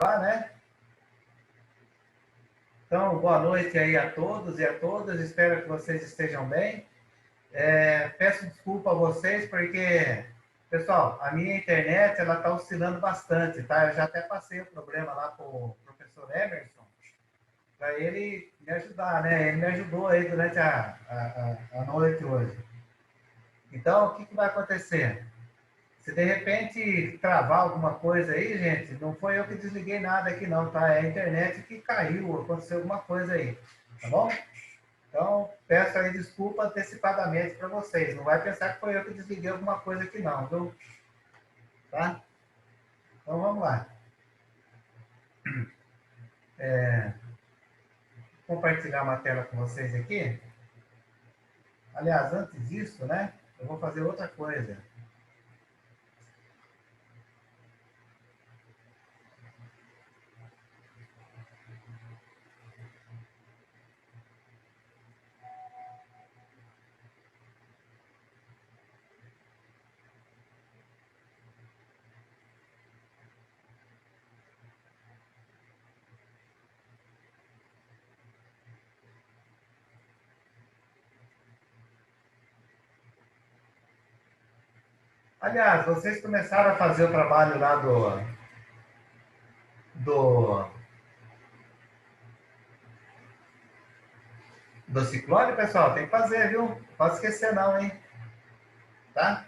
Tá, né? Então, boa noite aí a todos e a todas. Espero que vocês estejam bem. Peço desculpa a vocês porque, pessoal, a minha internet ela está oscilando bastante, tá? Eu já até passei o problema lá para o professor Emerson, para ele me ajudar, né? Ele me ajudou aí durante a noite hoje. Então, o que, que vai acontecer? Se de repente travar alguma coisa aí, gente, não foi eu que desliguei nada aqui não, tá? É a internet que caiu, aconteceu alguma coisa aí, tá bom? Então, peço aí desculpa antecipadamente para vocês. Não vai pensar que foi eu que desliguei alguma coisa aqui não, viu? Tá? Então, vamos lá. Vou compartilhar uma tela com vocês aqui. Aliás, antes disso, né? Eu vou fazer outra coisa. Aliás, vocês começaram a fazer o trabalho lá do, do ciclone, pessoal? Tem que fazer, viu? Não pode esquecer não, hein? Tá?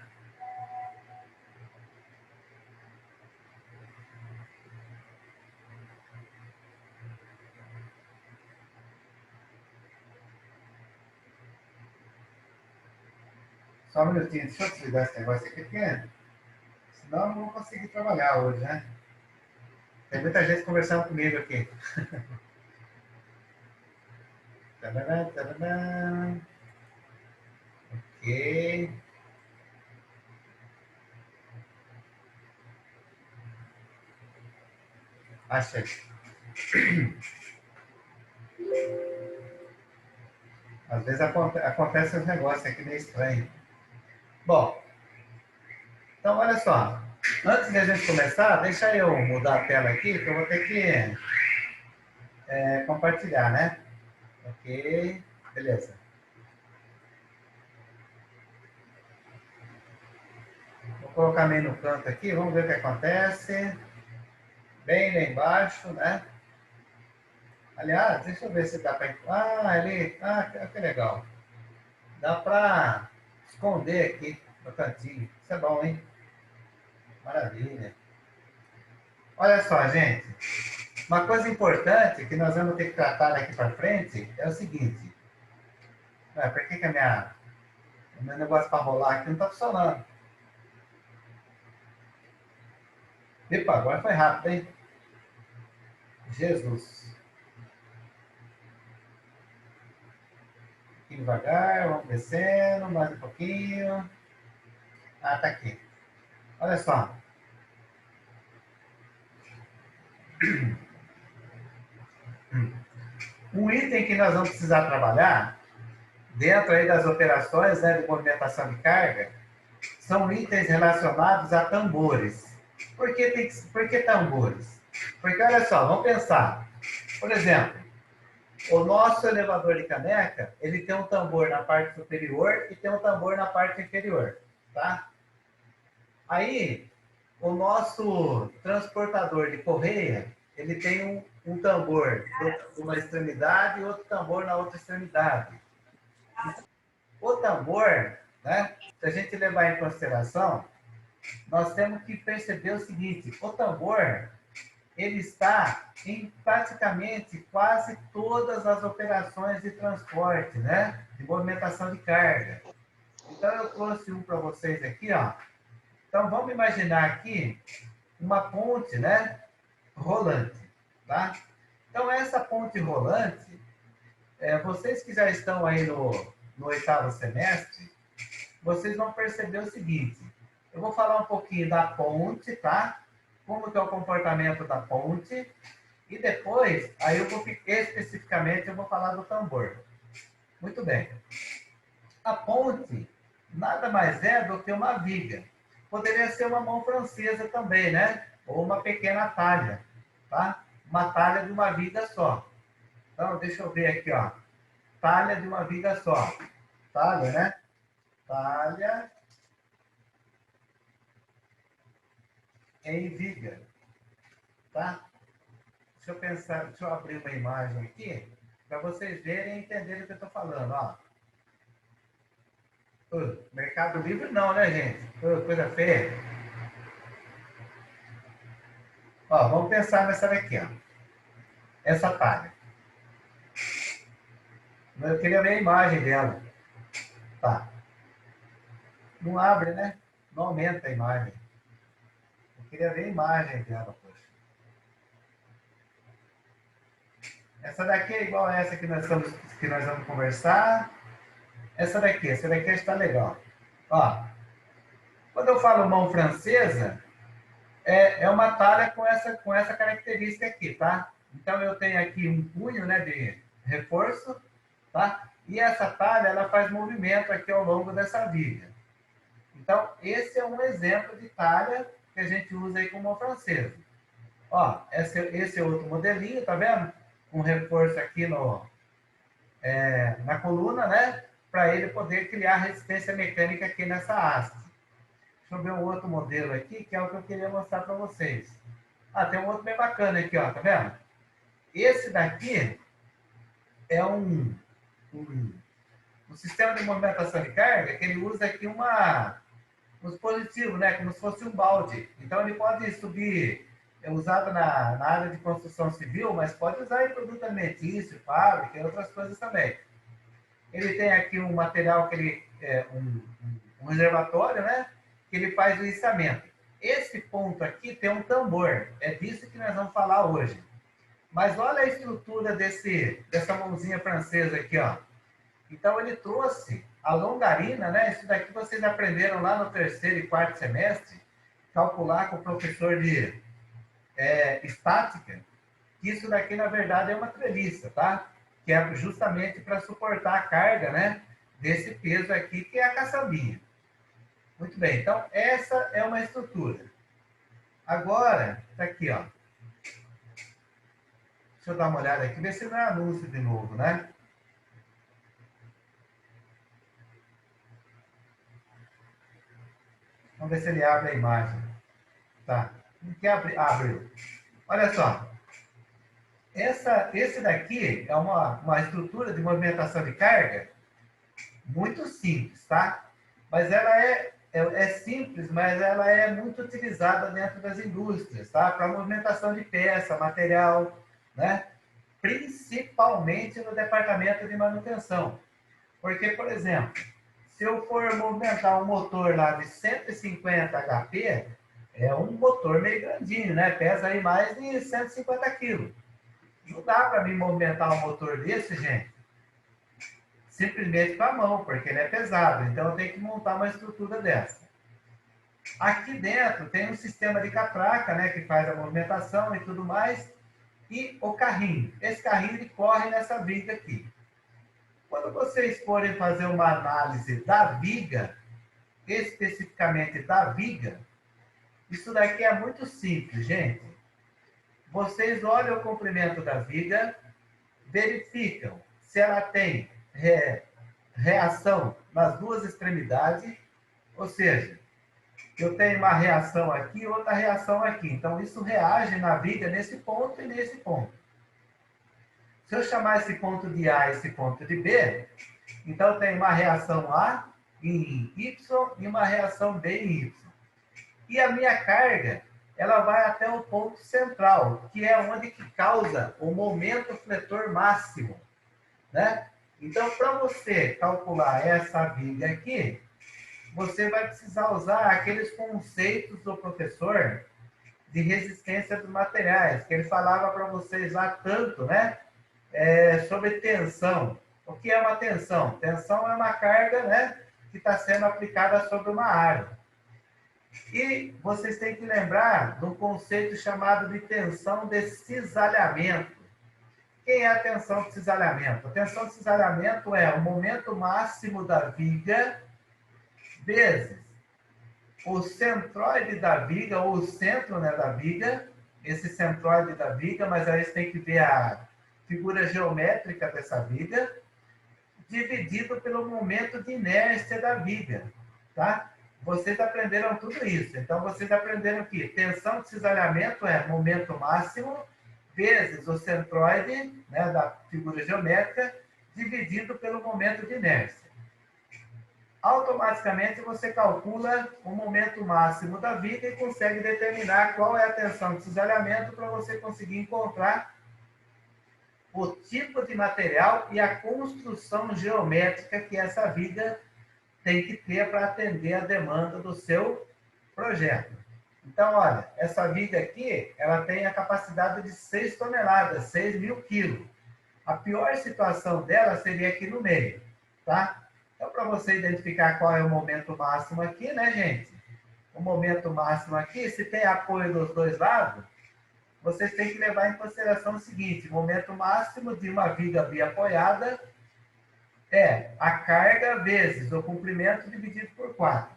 Só um minutinho, deixa eu desligar esse negócio aqui, porque senão eu não vou conseguir trabalhar hoje, né? Tem muita gente conversando comigo aqui. Tadadá, tadadá. Ok. Achei. Às vezes acontece uns negócios aqui meio estranho. Bom, então olha só. Antes de a gente começar, deixa eu mudar a tela aqui, que eu vou ter que compartilhar, né? Ok, beleza. Vou colocar meio no canto aqui, vamos ver o que acontece. Bem lá embaixo, né? Aliás, deixa eu ver se dá para... Ah, ele... Ah, que legal. Dá para esconder aqui no cantinho. Isso é bom, hein? Maravilha. Olha só, gente. Uma coisa importante que nós vamos ter que tratar daqui para frente é o seguinte. Por que o meu negócio para rolar aqui não está funcionando? Epa, agora foi rápido, hein? Jesus. Um pouquinho devagar, vamos descendo, mais um pouquinho. Ah, tá aqui. Olha só. Um item que nós vamos precisar trabalhar dentro aí das operações, né, de movimentação de carga são itens relacionados a tambores. Por que tambores? Porque, olha só, vamos pensar. Por exemplo, o nosso elevador de caneca, ele tem um tambor na parte superior e tem um tambor na parte inferior, tá? Aí, o nosso transportador de correia, ele tem um tambor numa extremidade e outro tambor na outra extremidade. O tambor, né, se a gente levar em consideração, nós temos que perceber o seguinte, o tambor, ele está em praticamente quase todas as operações de transporte, né? De movimentação de carga. Então, eu trouxe um para vocês aqui, ó. Então, vamos imaginar aqui uma ponte, né? Rolante, tá? Então, essa ponte rolante, vocês que já estão aí no oitavo semestre, vocês vão perceber o seguinte. Eu vou falar um pouquinho da ponte, tá? Como que é o comportamento da ponte. E depois, aí eu vou especificamente, eu vou falar do tambor. Muito bem. A ponte nada mais é do que uma viga. Poderia ser uma mão francesa também, né? Ou uma pequena talha. tá? Uma talha de uma viga só. Então, deixa eu ver aqui, ó. Talha de uma viga só. Talha, né? Talha em viga, tá? Deixa eu pensar, deixa eu abrir uma imagem aqui, para vocês verem e entenderem o que eu estou falando, ó. Mercado Livre não, né, gente? Coisa feia. Ó, vamos pensar nessa daqui, ó. Essa talha. Eu queria ver a imagem dela. Tá. Não abre, né? Não aumenta a imagem. Eu queria ver a imagem dela, poxa. Essa daqui é igual a essa que nós vamos conversar. Essa daqui está legal. Ó, quando eu falo mão francesa, é uma talha com essa característica aqui, tá? Então eu tenho aqui um punho, né, de reforço, tá? E essa talha, ela faz movimento aqui ao longo dessa viga. Então, esse é um exemplo de talha que a gente usa aí com mão francesa. Ó, esse é outro modelinho, tá vendo? Com reforço aqui na coluna, né? Para ele poder criar resistência mecânica aqui nessa haste. Deixa eu ver um outro modelo aqui, que é o que eu queria mostrar para vocês. Ah, tem um outro bem bacana aqui, ó, tá vendo? Esse daqui é um sistema de movimentação de carga que ele usa aqui um dispositivo, né? Como se fosse um balde. Então ele pode subir, é usado na área de construção civil, mas pode usar em produto alimentício, fábrica e outras coisas também. Ele tem aqui um material que ele um reservatório, né? Que ele faz o içamento. Esse ponto aqui tem um tambor. É disso que nós vamos falar hoje. Mas olha a estrutura dessa mãozinha francesa aqui, ó. Então ele trouxe a longarina, né? Isso daqui vocês aprenderam lá no terceiro e quarto semestre, calcular com o professor de estática, que isso daqui na verdade é uma treliça, tá? Que é justamente para suportar a carga, né? Desse peso aqui, que é a caçambinha. Muito bem, então essa é uma estrutura. Agora, tá aqui, ó. Deixa eu dar uma olhada aqui, ver se não é anúncio de novo, né? Vamos ver se ele abre a imagem. Tá. Não quer abrir? Abriu. Olha só. Esse daqui é uma estrutura de movimentação de carga muito simples, tá? Mas ela é simples, mas ela é muito utilizada dentro das indústrias, tá? Para movimentação de peça, material, né? Principalmente no departamento de manutenção. Porque, por exemplo, se eu for movimentar um motor lá de 150 HP, é um motor meio grandinho, né? Pesa aí mais de 150 quilos. Não dá para mim movimentar um motor desse, gente, simplesmente com a mão, porque ele é pesado. Então eu tenho que montar uma estrutura dessa. Aqui dentro tem um sistema de catraca, né, que faz a movimentação e tudo mais, e o carrinho. Esse carrinho ele corre nessa viga aqui. Quando vocês forem fazer uma análise da viga, especificamente da viga, isso daqui é muito simples, gente. Vocês olham o comprimento da viga, verificam se ela tem reação nas duas extremidades, ou seja, eu tenho uma reação aqui e outra reação aqui. Então, isso reage na viga nesse ponto e nesse ponto. Se eu chamar esse ponto de A e esse ponto de B, então eu tenho uma reação A em Y e uma reação B em Y. E a minha carga, ela vai até o ponto central, que é onde que causa o momento fletor máximo, né? Então, para você calcular essa viga aqui, você vai precisar usar aqueles conceitos do professor de resistência dos materiais, que ele falava para vocês lá tanto, né? Sobre tensão. O que é uma tensão? Tensão é uma carga, né, que está sendo aplicada sobre uma área. E vocês têm que lembrar de um conceito chamado de tensão de cisalhamento. Quem é a tensão de cisalhamento? A tensão de cisalhamento é o momento máximo da viga vezes o centroide da viga, ou o centro, né, da viga, esse centroide da viga, mas aí você tem que ver a figura geométrica dessa viga, dividido pelo momento de inércia da viga, tá? Vocês aprenderam tudo isso. Então, vocês aprenderam que tensão de cisalhamento é momento máximo vezes o centroide, né, da figura geométrica, dividido pelo momento de inércia. Automaticamente, você calcula o momento máximo da viga e consegue determinar qual é a tensão de cisalhamento para você conseguir encontrar o tipo de material e a construção geométrica que essa viga tem que ter para atender a demanda do seu projeto. Então, olha, essa viga aqui, ela tem a capacidade de 6 toneladas, 6.000 quilos. A pior situação dela seria aqui no meio, tá? Então, para você identificar qual é o momento máximo aqui, né, gente? O momento máximo aqui, se tem apoio dos dois lados, vocês têm que levar em consideração o seguinte: o momento máximo de uma viga biapoiada é a carga vezes o comprimento dividido por 4,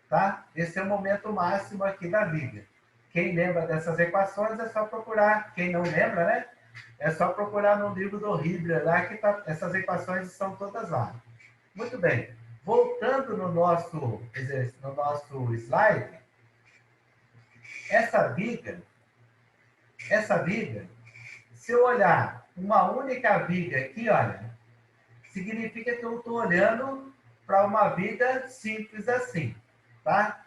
tá? Esse é o momento máximo aqui da viga. Quem lembra dessas equações é só procurar. Quem não lembra, né? É só procurar no livro do Hibler lá, que tá, essas equações estão todas lá. Muito bem. Voltando no nosso slide, essa viga, se eu olhar uma única viga aqui, olha, significa que eu estou olhando para uma viga simples assim, tá?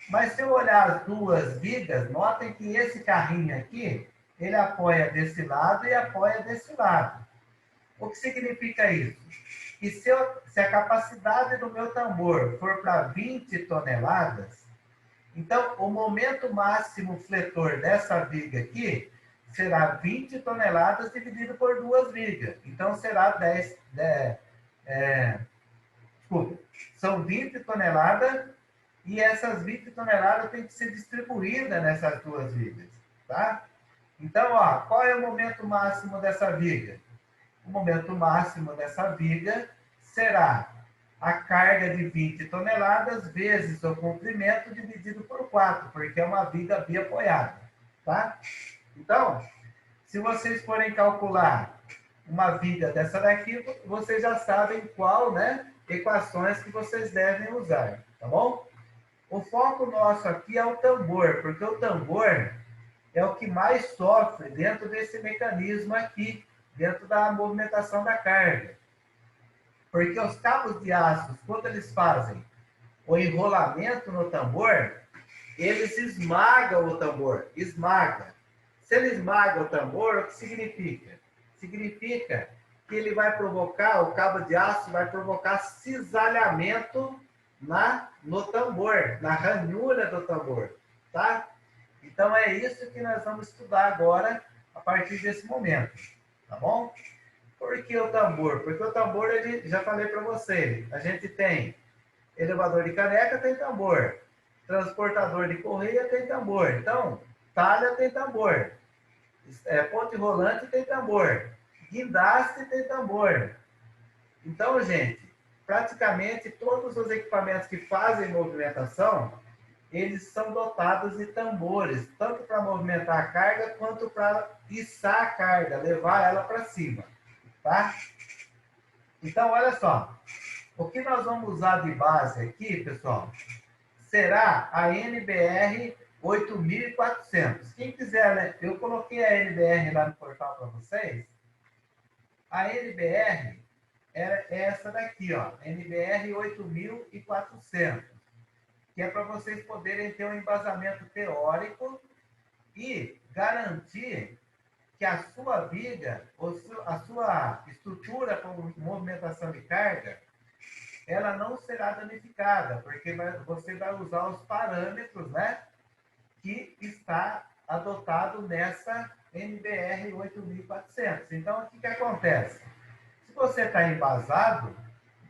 Mas se eu olhar as duas vigas, notem que esse carrinho aqui, ele apoia desse lado e apoia desse lado. O que significa isso? Que se a capacidade do meu tambor for para 20 toneladas, então o momento máximo fletor dessa viga aqui será 20 toneladas dividido por duas vigas. Então será 10, desculpa, são 20 toneladas e essas 20 toneladas têm que ser distribuídas nessas duas vigas, tá? Então, ó, qual é o momento máximo dessa viga? O momento máximo dessa viga será a carga de 20 toneladas vezes o comprimento dividido por 4, porque é uma viga biapoiada, tá? Então, se vocês forem calcular uma viga dessa daqui, vocês já sabem qual, né, equações que vocês devem usar, tá bom? O foco nosso aqui é o tambor, porque o tambor é o que mais sofre dentro desse mecanismo aqui, dentro da movimentação da carga. Porque os cabos de aço, quando eles fazem o enrolamento no tambor, eles esmagam o tambor, esmaga. Se ele esmaga o tambor, o que significa? Significa que ele vai provocar, o cabo de aço vai provocar cisalhamento no tambor, na ranhura do tambor, tá? Então é isso que nós vamos estudar agora, a partir desse momento, tá bom? Por que o tambor? Porque o tambor, ele, já falei para você, a gente tem elevador de caneca, tem tambor. Transportador de correia tem tambor. Então, talha tem tambor. Ponte rolante tem tambor. Guindaste tem tambor. Então, gente, praticamente todos os equipamentos que fazem movimentação, eles são dotados de tambores, tanto para movimentar a carga, quanto para içar a carga, levar ela para cima, tá? Então, olha só. O que nós vamos usar de base aqui, pessoal, será a NBR 8400. Quem quiser, né? Eu coloquei a NBR lá no portal para vocês. A NBR é essa daqui, ó, NBR 8400, que é para vocês poderem ter um embasamento teórico e garantir que a sua viga, a sua estrutura com movimentação de carga, ela não será danificada, porque você vai usar os parâmetros, né, que está adotado nessa NBR 8400. Então, o que acontece? Se você está embasado,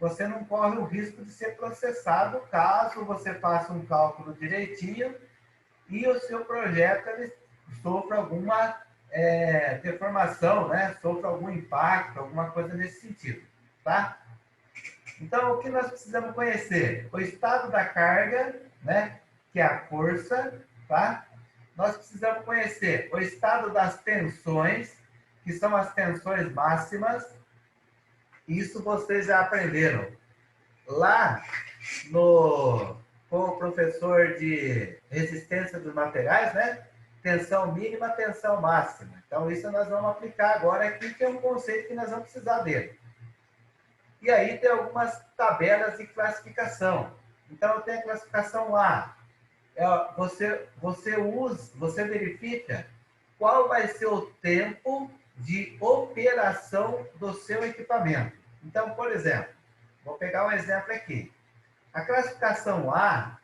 você não corre o risco de ser processado caso você faça um cálculo direitinho e o seu projeto ele sofra alguma deformação, né? Sofra algum impacto, alguma coisa nesse sentido, tá? Então, o que nós precisamos conhecer? O estado da carga, né? Que é a força, tá? nós precisamos conhecer o estado das tensões, que são as tensões máximas. Isso vocês já aprenderam lá no, com o professor de resistência dos materiais, né? Tensão mínima, tensão máxima. Então, isso nós vamos aplicar agora aqui, que é um conceito que nós vamos precisar dele. E aí tem algumas tabelas de classificação. Então, eu tenho a classificação A. Você verifica qual vai ser o tempo de operação do seu equipamento. Então, por exemplo, vou pegar um exemplo aqui. A classificação A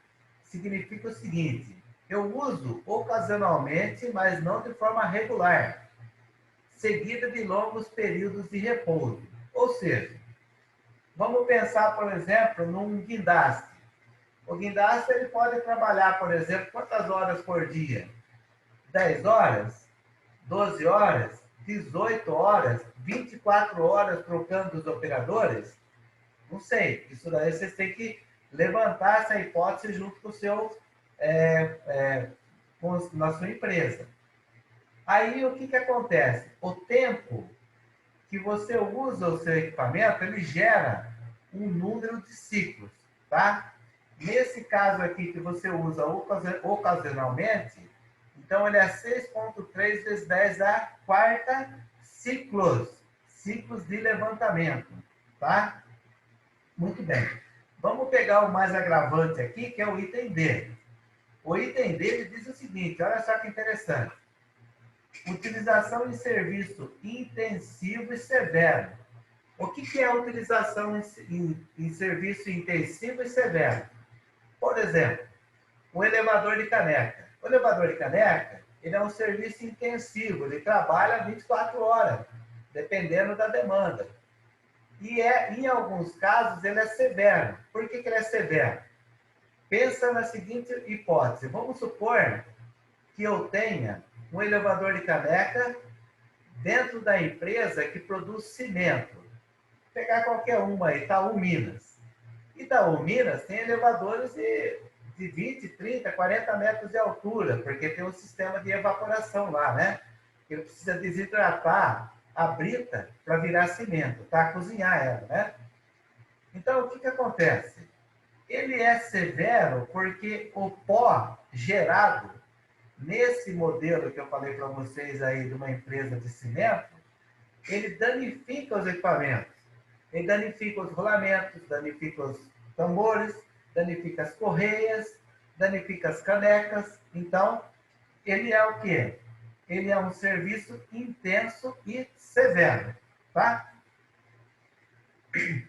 significa o seguinte: eu uso ocasionalmente, mas não de forma regular, seguida de longos períodos de repouso. Ou seja, vamos pensar, por exemplo, num guindaste. O guindaste ele pode trabalhar, por exemplo, quantas horas por dia? 10 horas? 12 horas? 18 horas? 24 horas trocando os operadores? Não sei. Isso daí vocês têm que levantar essa hipótese junto com o seu, na sua empresa. Aí, o que acontece? O tempo que você usa o seu equipamento, ele gera um número de ciclos, tá? Nesse caso aqui, que você usa ocasionalmente, então ele é 6,3 vezes 10 a quarta ciclos de levantamento, tá? Muito bem. Vamos pegar o mais agravante aqui, que é o item D. O item D ele diz o seguinte, olha só que interessante. Utilização em serviço intensivo e severo. O que é a utilização em serviço intensivo e severo? Por exemplo, o elevador de caneca. O elevador de caneca, ele é um serviço intensivo, ele trabalha 24 horas, dependendo da demanda. E em alguns casos, ele é severo. Por que ele é severo? Pensa na seguinte hipótese. Vamos supor que eu tenha um elevador de caneca dentro da empresa que produz cimento. Vou pegar qualquer uma aí, Itaú Minas. Itaú Minas tem elevadores de 20, 30, 40 metros de altura, porque tem um sistema de evaporação lá, né? Ele precisa desidratar a brita para virar cimento, para cozinhar ela, né? Então, o que acontece? Ele é severo porque o pó gerado nesse modelo que eu falei para vocês aí de uma empresa de cimento, ele danifica os equipamentos. Ele danifica os rolamentos, danifica os tambores, danifica as correias, danifica as canecas. Então, ele é o quê? Ele é um serviço intenso e severo, tá?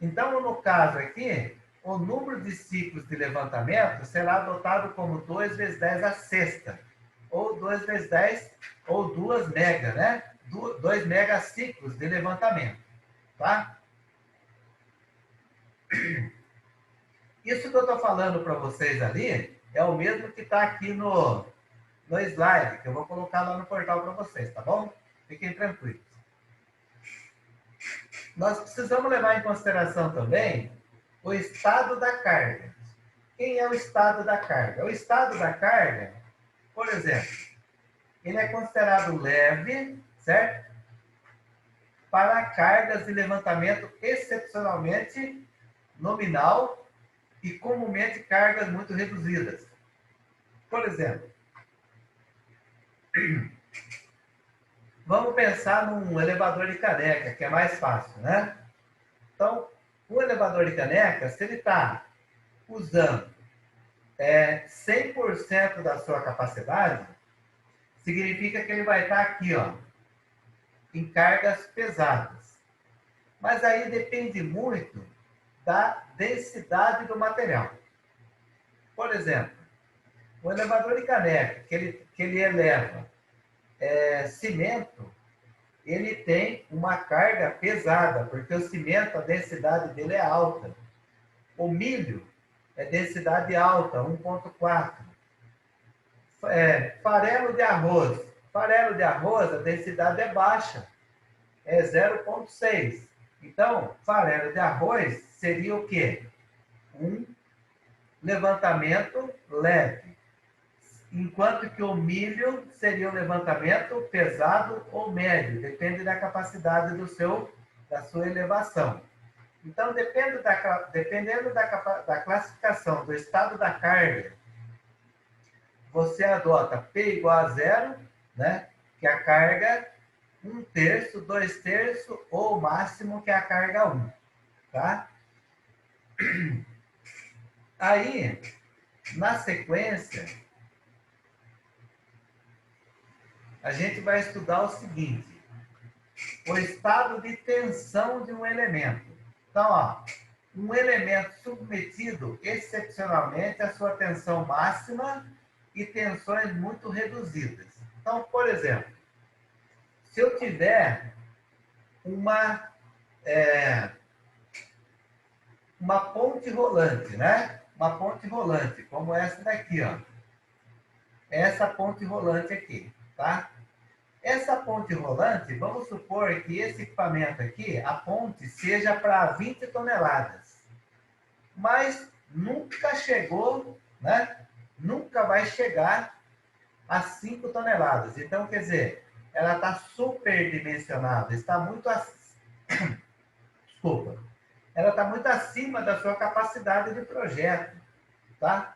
Então, no caso aqui, o número de ciclos de levantamento será adotado como 2 vezes 10 a sexta, ou 2 vezes 10, ou 2 mega, né? 2 megaciclos de levantamento, tá? Isso que eu estou falando para vocês ali é o mesmo que está aqui no slide, que eu vou colocar lá no portal para vocês, tá bom? Fiquem tranquilos. Nós precisamos levar em consideração também o estado da carga. Quem é o estado da carga? O estado da carga, por exemplo, ele é considerado leve, certo? Para cargas de levantamento excepcionalmente nominal e comumente cargas muito reduzidas. Por exemplo, vamos pensar num elevador de caneca, que é mais fácil, né? Então, o elevador de caneca, se ele está usando 100% da sua capacidade, significa que ele vai estar aqui, ó, em cargas pesadas. Mas aí depende muito da densidade do material. Por exemplo, o elevador de caneca, que ele eleva cimento, ele tem uma carga pesada, porque o cimento, a densidade dele é alta. O milho é densidade alta, 1,4. Farelo de arroz. Farelo de arroz, a densidade é baixa, é 0,6. Então, farelo de arroz seria o quê? Um levantamento leve. enquanto que o milho seria um levantamento pesado ou médio, depende da capacidade da sua elevação. Então, dependendo da classificação do estado da carga, você adota P igual a zero, né? Que é a carga 1/3, 2/3 ou o máximo que é a carga 1, tá? Aí, na sequência, a gente vai estudar o seguinte: o estado de tensão de um elemento. Então, ó, um elemento submetido excepcionalmente à sua tensão máxima e tensões muito reduzidas. Então, por exemplo, se eu tiver uma ponte rolante, né? Uma ponte rolante, como essa daqui, ó. Essa ponte rolante aqui, tá? Essa ponte rolante, vamos supor que esse equipamento aqui, a ponte, seja para 20 toneladas. Mas nunca chegou, né? Nunca vai chegar a 5 toneladas. Então, quer dizer, ela está superdimensionada, está muito desculpa. Ela está muito acima da sua capacidade de projeto, tá?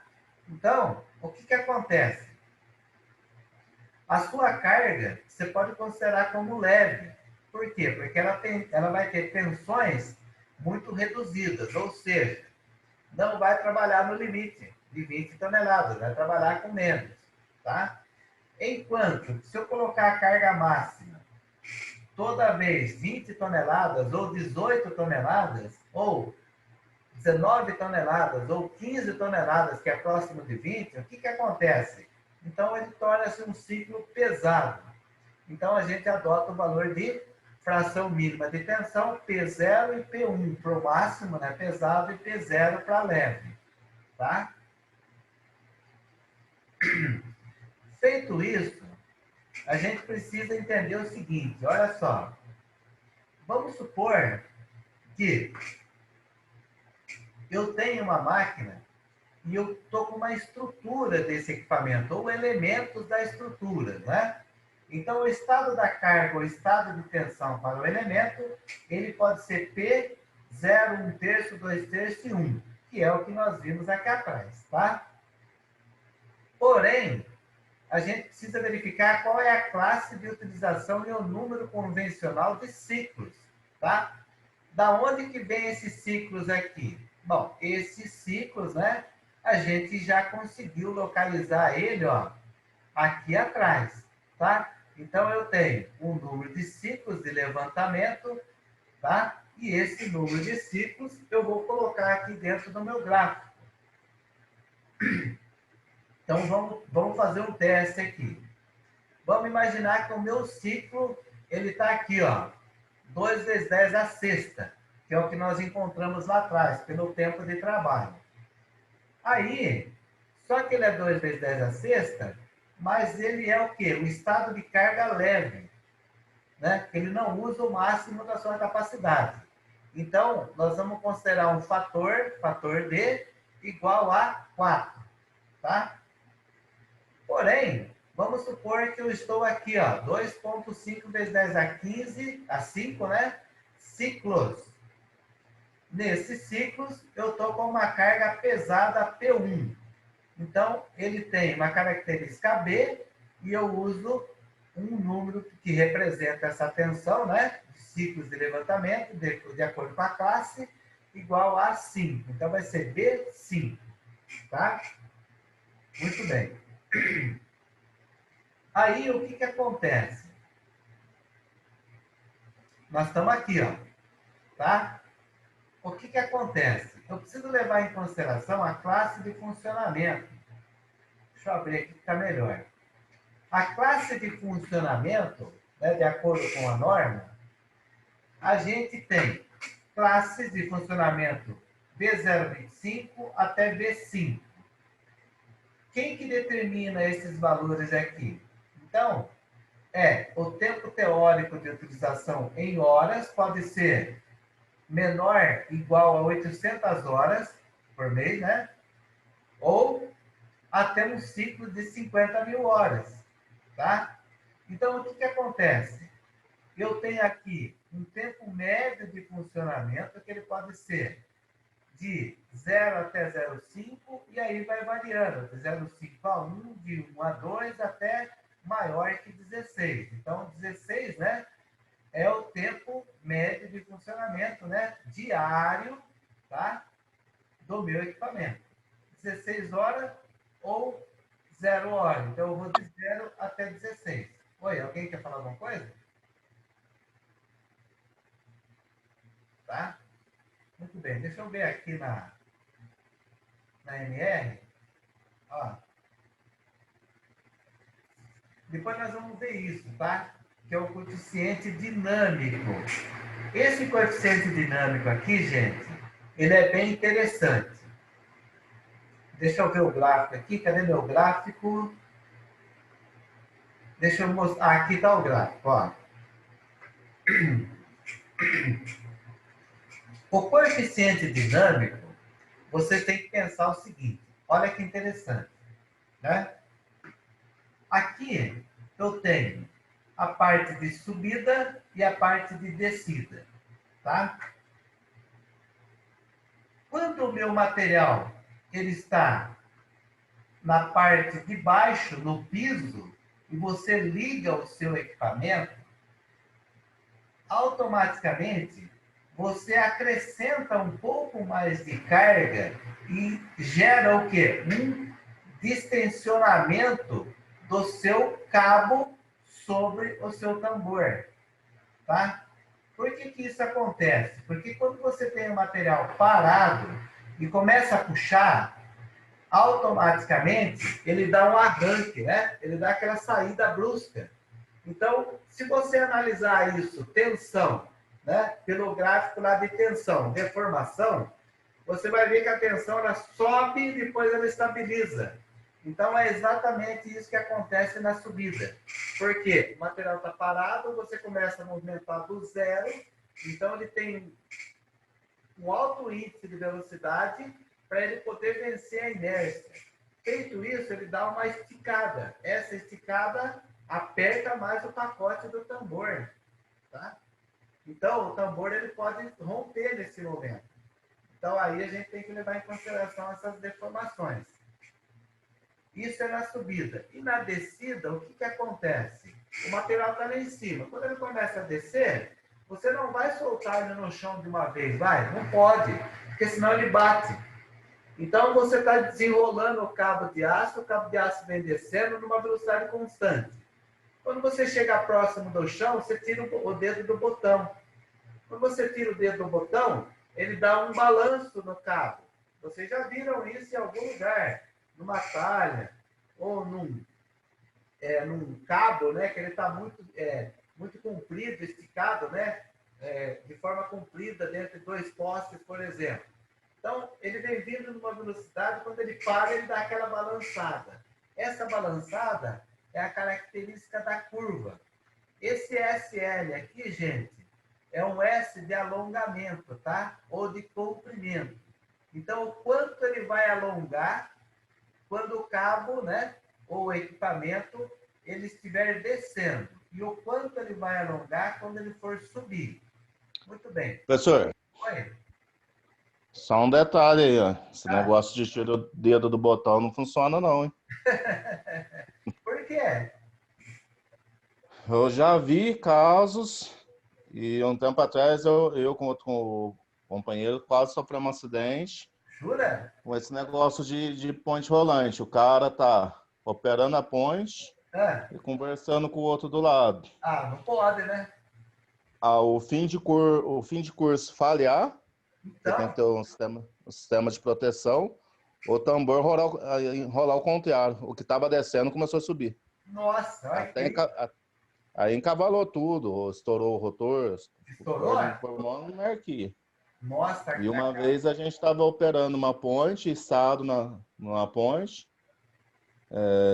Então, o que que acontece? A sua carga, você pode considerar como leve. Por quê? Porque ela vai ter tensões muito reduzidas, ou seja, não vai trabalhar no limite de 20 toneladas, vai trabalhar com menos, tá? Enquanto, se eu colocar a carga máxima toda vez 20 toneladas, ou 18 toneladas, ou 19 toneladas, ou 15 toneladas, que é próximo de 20, o que que acontece? Então, ele torna-se um ciclo pesado. Então, a gente adota o valor de fração mínima de tensão, P0 e P1 para o máximo, né, pesado, e P0 para leve, tá? Feito isso, a gente precisa entender o seguinte, olha só. Vamos supor que eu tenho uma máquina e eu estou com uma estrutura desse equipamento, ou elementos da estrutura, né? Então, o estado da carga, o estado de tensão para o elemento, ele pode ser P, 0, 1/3, 2/3 e 1, que é o que nós vimos aqui atrás, tá? Porém, a gente precisa verificar qual é a classe de utilização e o número convencional de ciclos, tá? Da onde que vem esses ciclos aqui? Bom, esses ciclos, né, a gente já conseguiu localizar ele, ó, aqui atrás, tá? Então, eu tenho um número de ciclos de levantamento, tá? E esse número de ciclos eu vou colocar aqui dentro do meu gráfico. Então, vamos fazer um teste aqui. Vamos imaginar que o meu ciclo, ele está aqui, ó, 2 vezes 10 à sexta, que é o que nós encontramos lá atrás, pelo tempo de trabalho. Aí, só que ele é 2 vezes 10 à sexta, mas ele é o quê? O estado de carga leve, né? Ele não usa o máximo da sua capacidade. Então, nós vamos considerar um fator D, igual a 4, tá? Porém, vamos supor que eu estou aqui, ó, 2,5 vezes 10 a 15, a 5, né? Ciclos. Nesses ciclos, eu estou com uma carga pesada P1. Então, ele tem uma característica B e eu uso um número que representa essa tensão, né? De ciclos de levantamento, de acordo com a classe, igual a 5. Então, vai ser B5, tá? Muito bem. Aí, o que que acontece? Nós estamos aqui, ó, tá? O que que acontece? Eu preciso levar em consideração a classe de funcionamento. Deixa eu abrir aqui que está melhor. A classe de funcionamento, né, de acordo com a norma, a gente tem classes de funcionamento B025 até B5. Quem que determina esses valores aqui? Então, o tempo teórico de utilização em horas pode ser menor ou igual a 800 horas por mês, né? Ou até um ciclo de 50 mil horas, tá? Então, o que que acontece? Eu tenho aqui um tempo médio de funcionamento que ele pode ser de 0 até 0,5 e aí vai variando, de 0,5 a 1, de 1 a 2 até maior que 16. Então, 16, né, é o tempo médio de funcionamento, né, diário, tá, do meu equipamento. 16 horas ou 0 horas. Então, eu vou de 0 até 16. Oi, alguém quer falar alguma coisa? Tá? Muito bem. Deixa eu ver aqui na MR. Ó. Depois nós vamos ver isso, tá? Que é o coeficiente dinâmico. Esse coeficiente dinâmico aqui, gente, ele é bem interessante. Deixa eu ver o gráfico aqui. Cadê meu gráfico? Deixa eu mostrar. Ah, aqui está o gráfico, ó. O coeficiente dinâmico, você tem que pensar o seguinte. Olha que interessante, né? Aqui eu tenho a parte de subida e a parte de descida, tá? Quando o meu material ele está na parte de baixo, no piso, e você liga o seu equipamento, automaticamente você acrescenta um pouco mais de carga e gera o quê? Um distensionamento do seu cabo sobre o seu tambor, tá? Por que que isso acontece? Porque quando você tem o material parado e começa a puxar, automaticamente ele dá um arranque, né? Ele dá aquela saída brusca. Então, se você analisar isso, tensão, né? Pelo gráfico lá de tensão, deformação, você vai ver que a tensão ela sobe e depois ela estabiliza. Então, é exatamente isso que acontece na subida. Por quê? O material está parado, você começa a movimentar do zero, então ele tem um alto índice de velocidade para ele poder vencer a inércia. Feito isso, ele dá uma esticada. Essa esticada aperta mais o pacote do tambor, tá? Então, o tambor ele pode romper nesse momento. Então, aí a gente tem que levar em consideração essas deformações. Isso é na subida. E na descida, o que que acontece? O material está lá em cima. Quando ele começa a descer, você não vai soltar ele no chão de uma vez, vai? Não pode, porque senão ele bate. Então, você está desenrolando o cabo de aço vem descendo numa velocidade constante. Quando você chega próximo do chão, você tira o dedo do botão. Quando você tira o dedo do botão, ele dá um balanço no cabo. Vocês já viram isso em algum lugar, numa talha, ou num cabo, né, que ele está muito comprido, esticado, né, de forma comprida dentro de dois postes, por exemplo. Então, ele vem vindo numa velocidade, quando ele para, ele dá aquela balançada. Essa balançada é a característica da curva. Esse SL aqui, gente, é um S de alongamento, tá? Ou de comprimento. Então, o quanto ele vai alongar quando o cabo, né, ou o equipamento, ele estiver descendo. E o quanto ele vai alongar quando ele for subir. Muito bem. Professor, Oi. só um detalhe aí, ó. Esse negócio de tirar o dedo do botão não funciona não, hein? Por quê? Eu já vi casos e um tempo atrás eu com outro companheiro quase sofremos um acidente Jura? com esse negócio de ponte rolante. O cara tá operando a ponte Ah, e conversando com o outro do lado. não pode, né? O fim de curso falhar, porque tem Então, que ter um sistema de proteção, o tambor enrolar ao contrário. O que estava descendo começou a subir. nossa, olha Até que aí encavalou tudo, estourou o rotor, estourou? formou um arqui. Nossa, E uma vez a gente estava operando uma ponte, içado numa ponte,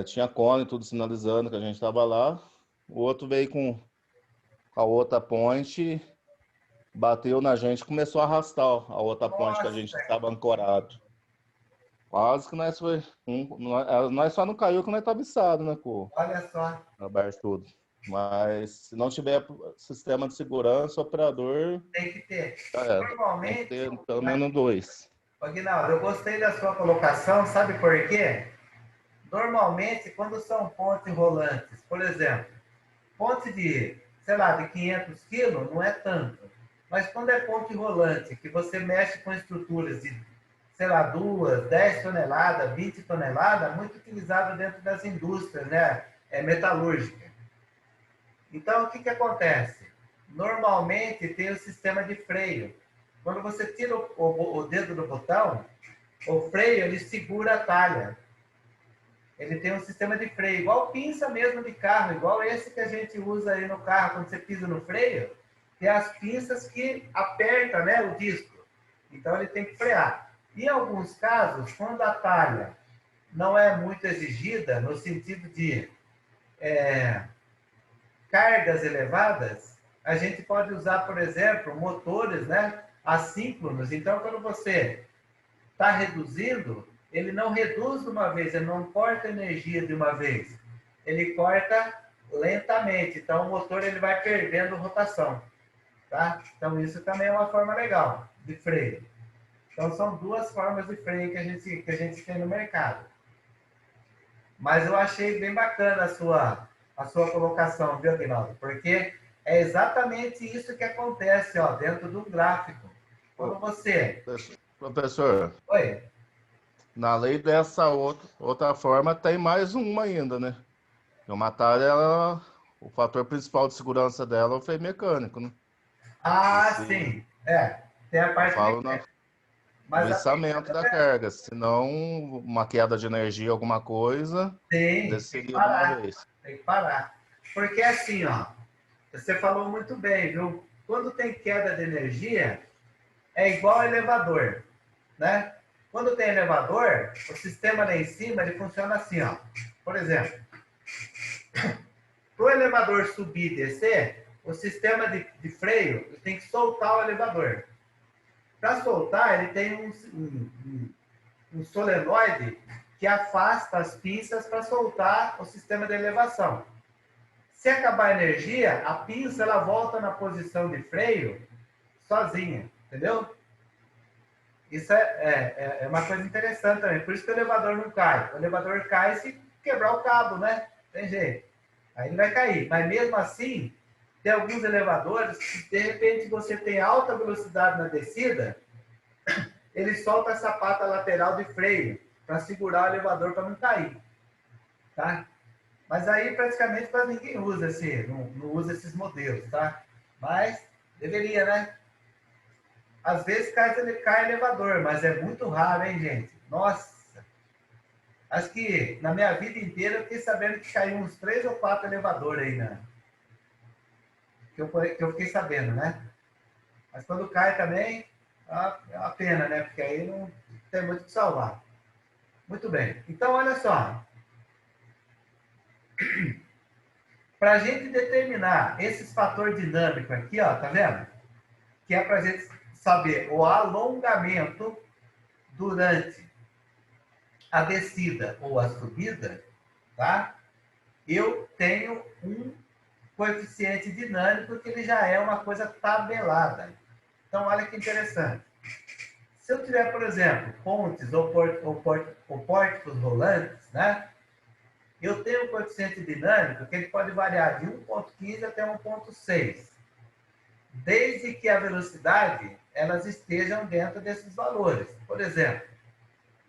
tinha cone, tudo sinalizando que a gente estava lá. O outro veio com a outra ponte, bateu na gente, começou a arrastar a outra ponte que a gente nossa, estava ancorado. Quase que nós foi. Nós só não caiu que nós tá biçado, né, com Olha só, aberto tudo. Mas se não tiver sistema de segurança, o operador tem que ter. já era. Tem que Normalmente, ter pelo menos dois. Aguinaldo, eu gostei da sua colocação, sabe por quê? Normalmente, quando são pontes rolantes, por exemplo, ponte de, sei lá, de 500 quilos, não é tanto. Mas quando é ponte rolante, que você mexe com estruturas de, sei lá, 2, 10 toneladas, 20 toneladas, muito utilizado dentro das indústrias, né? É metalúrgica. Então, o que que acontece? Normalmente tem o sistema de freio. Quando você tira o dedo do botão, o freio ele segura a talha. Ele tem um sistema de freio, igual pinça mesmo de carro, igual esse que a gente usa aí no carro, quando você pisa no freio, tem as pinças que apertam, né, o disco. Então ele tem que frear. Em alguns casos, quando a talha não é muito exigida, no sentido de cargas elevadas, a gente pode usar, por exemplo, motores, né, assíncronos. Então, quando você está reduzindo, ele não reduz de uma vez, ele não corta energia de uma vez. Ele corta lentamente. Então, o motor ele vai perdendo rotação. Tá? Então, isso também é uma forma legal de freio. Então, são duas formas de freio que a gente tem no mercado. Mas eu achei bem bacana a sua colocação, viu, Aguinaldo? Porque é exatamente isso que acontece ó, dentro do gráfico. Quando Ô, você. professor, Oi? na lei dessa outra forma, tem mais uma ainda, né? O matar ela, o fator principal de segurança dela é o freio mecânico, né? Ah, Esse, sim. É, tem a eu parte falo mecânica. no Mas a içamento da carga, senão uma queda de energia, alguma coisa, tem que desceria de uma parar. vez. Tem que parar. Porque assim, ó, você falou muito bem, viu? Quando tem queda de energia, é igual elevador, né? Quando tem elevador, o sistema lá em cima ele funciona assim, ó. Por exemplo, para o elevador subir e descer, o sistema de freio tem que soltar o elevador. Para soltar, ele tem um solenoide que afasta as pinças para soltar o sistema de elevação. Se acabar a energia, a pinça ela volta na posição de freio sozinha, entendeu? Isso é uma coisa interessante também. Por isso que o elevador não cai. O elevador cai se quebrar o cabo, né? Tem jeito. Aí ele vai cair. Mas mesmo assim, tem alguns elevadores que, de repente, você tem alta velocidade na descida, ele solta essa pata lateral de freio para segurar o elevador para não cair. Tá? Mas aí praticamente quase ninguém usa não usa esses modelos, tá? Mas deveria, né? Às vezes cai elevador, mas é muito raro, hein, gente? Nossa! Acho que na minha vida inteira eu fiquei sabendo que caiu uns 3 ou 4 elevadores aí, né? Que eu fiquei sabendo, né? Mas quando cai também, é uma pena, né? Porque aí não tem muito o que salvar. Muito bem. Então, olha só. Para a gente determinar esses fatores dinâmicos aqui, ó, tá vendo? Que é para a gente saber o alongamento durante a descida ou a subida, tá? Eu tenho um coeficiente dinâmico que ele já é uma coisa tabelada. Então, olha que interessante. Se eu tiver, por exemplo, pontes ou pórticos rolantes, né? Eu tenho um coeficiente dinâmico que ele pode variar de 1,15 até 1,6, desde que a velocidade elas estejam dentro desses valores. Por exemplo,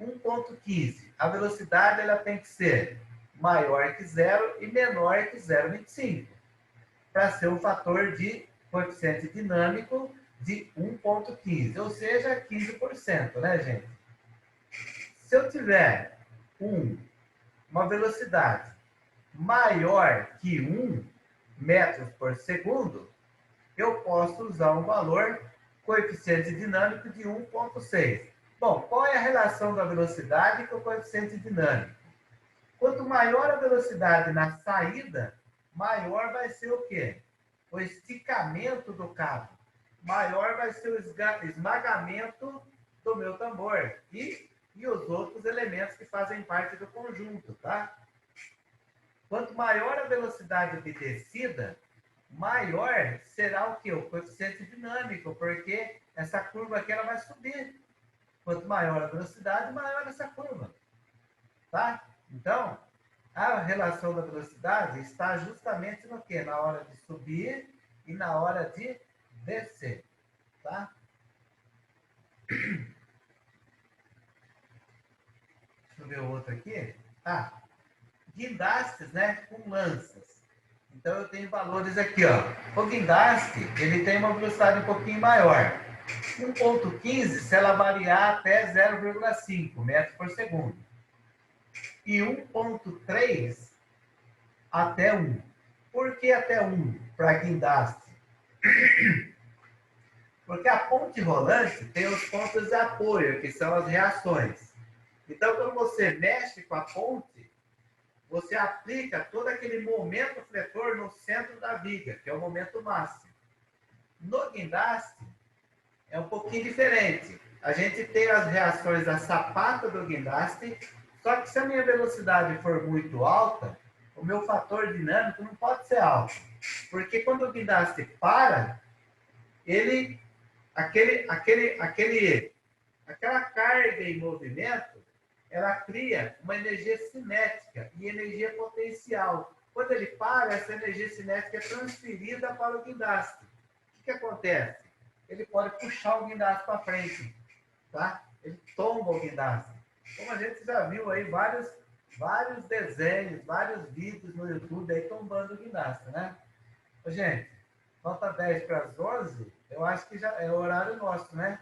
1,15, a velocidade ela tem que ser maior que zero e menor que 0,25, para ser um fator de coeficiente dinâmico de 1,15, ou seja, 15%, né, gente? Se eu tiver uma velocidade maior que 1 metro por segundo, eu posso usar um valor coeficiente dinâmico de 1,6. Bom, qual é a relação da velocidade com o coeficiente dinâmico? Quanto maior a velocidade na saída, maior vai ser o quê? O esticamento do cabo. Maior vai ser o esmagamento do meu tambor. E e os outros elementos que fazem parte do conjunto, tá? Quanto maior a velocidade de descida, maior será o que? O coeficiente dinâmico, porque essa curva aqui ela vai subir. Quanto maior a velocidade, maior essa curva. Tá? Então, a relação da velocidade está justamente no quê? Na hora de subir e na hora de descer. Tá? Deixa eu ver o outro aqui. Ah, guindastes, né? Com lanças. Então, eu tenho valores aqui, ó. O guindaste, ele tem uma velocidade um pouquinho maior. 1,15 se ela variar até 0,5 metros por segundo. E 1,3 até 1. Por que até 1 para guindaste? Porque a ponte rolante tem os pontos de apoio, que são as reações. Então, quando você mexe com a ponte, você aplica todo aquele momento fletor no centro da viga, que é o momento máximo. No guindaste, é um pouquinho diferente. A gente tem as reações da sapata do guindaste, só que se a minha velocidade for muito alta, o meu fator dinâmico não pode ser alto. Porque quando o guindaste para, aquela carga em movimento, ela cria uma energia cinética e energia potencial. Quando ele para, essa energia cinética é transferida para o guindaste. O que acontece? Ele pode puxar o guindaste para frente, tá? Ele tomba o guindaste. Como a gente já viu aí vários desenhos, vários vídeos no YouTube aí tombando o guindaste, né? Ô, gente, falta 10 para as 11, eu acho que já é o horário nosso, né?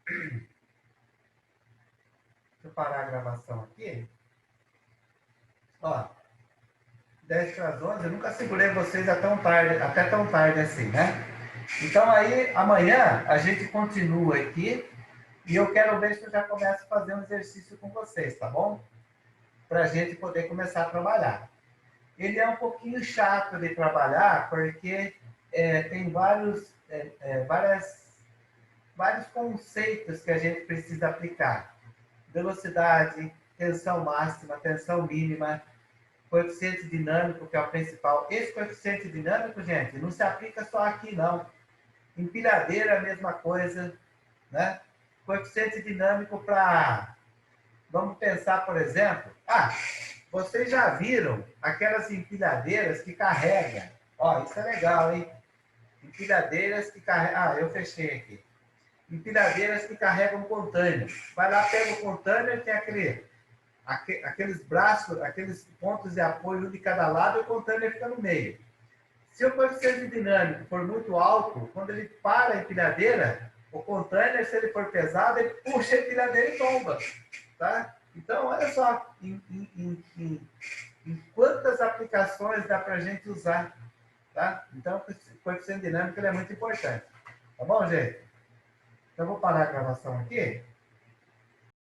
Deixa eu parar a gravação aqui. Ó, 10 para as 11, eu nunca segurei vocês até tão tarde assim, né? Então aí, amanhã, a gente continua aqui e eu quero ver se eu já começo a fazer um exercício com vocês, tá bom? Para a gente poder começar a trabalhar. Ele é um pouquinho chato de trabalhar, porque tem vários conceitos que a gente precisa aplicar. Velocidade, tensão máxima, tensão mínima, coeficiente dinâmico, que é o principal. Esse coeficiente dinâmico, gente, não se aplica só aqui, não. Empilhadeira é a mesma coisa, né? Coeficiente dinâmico para... Vamos pensar, por exemplo... vocês já viram aquelas empilhadeiras que carregam? Ó, isso é legal, hein? Empilhadeiras que carregam... eu fechei aqui. Empilhadeiras que carregam container. Vai lá, pega o container, tem aqueles braços, aqueles pontos de apoio um de cada lado, e o container fica no meio. Se o coeficiente dinâmico for muito alto, quando ele para a empilhadeira, o container, se ele for pesado, ele puxa a empilhadeira e tomba. Tá? Então, olha só em quantas aplicações dá para a gente usar. Tá? Então, o coeficiente dinâmico ele é muito importante. Tá bom, gente? Então, eu vou parar a gravação aqui.